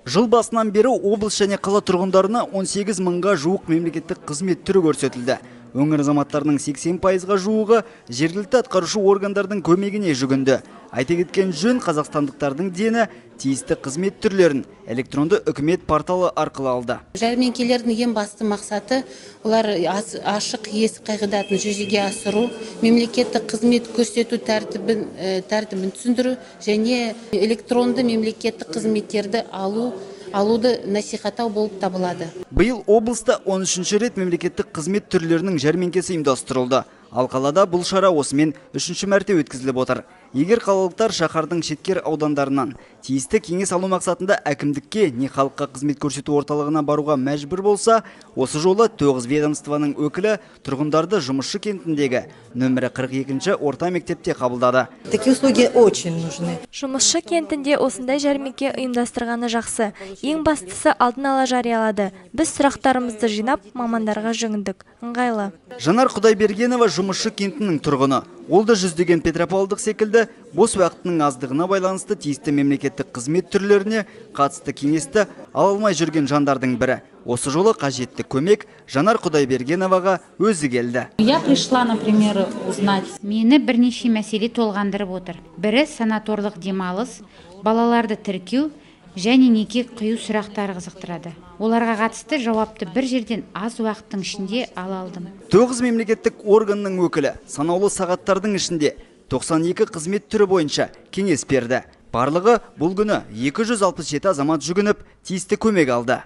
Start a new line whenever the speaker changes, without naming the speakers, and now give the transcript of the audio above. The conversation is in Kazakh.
Жыл басынан бері облыс және қала тұрғындарына 18 мыңға жуық мемлекеттік қызмет түрі көрсетілді. Өңір азаматтарының 80%-ға жуығы жергілікті атқарушы органдардың көмегіне жүгінді. Айта кеткен жөн, қазақстандықтардың дені тиісті қызмет түрлерін электронды үкімет порталы арқылы алды.
Жәрмеңкелердің ең басты мақсаты олар ашық есік қағидатын жүзеге асыру, мемлекеттік қызмет көрсету тәртібін түсіндіру және электронды мемлекеттік қызметтерді алуды насихаттау болып табылады.
Биыл облыста 13-ші рет мемлекеттік қызмет түрлерінің жәрмеңкесі ұйымдастырылды. Ал қалада бұл шара осымен 3-ші мәрте өткізіліп отыр. Егер қалалықтар шаһардың шеткер аудандарынан тиісті кеңес алу мақсатында әкімдікке не халыққа қызмет көрсету орталығына баруға мәжбүр болса, осы жолы 9 ведомствоның өкілі тұрғындарды Жұмысшы кентіндегі нөмірі 42-ші орта мектепте қабылдады.
Такие услуги очень нужны.
Жұмысшы кентінде осындай жәрмеңке ұйымдастырғаны жақсы. Ең бастысы алдын ала жариялады. Біз сұрақтарымызды жинап, мамандарға жүгіндік. Ыңғайлы.
Жанар Құдайбергенова Жұмысшы кентінің тұрғыны. Ол да жүздеген петропавлдық секілді бос уақытының аздығына байланысты тиісті мемлекеттік қызмет түрлеріне қатысты кеңесті ала алмай жүрген жандардың бірі. Осы жолы қажетті көмек Жанар Құдайбергеноваға өзі келді.
Я пришла, например, узнать. Мені бірнеше мәселе толғандырып отыр. Бірі санаторлық демалыс, балаларды тіркеу және неке қию сұрақтары қызықтырады. Оларға қатысты жауапты бір жерден аз уақыттың ішінде ала алдым.
9 мемлекеттік органның өкілі санаулы сағаттардың ішінде 92 қызмет түрі бойынша кеңес берді. Барлығы бұл күні 267 азамат жүгініп тиісті көмек алды.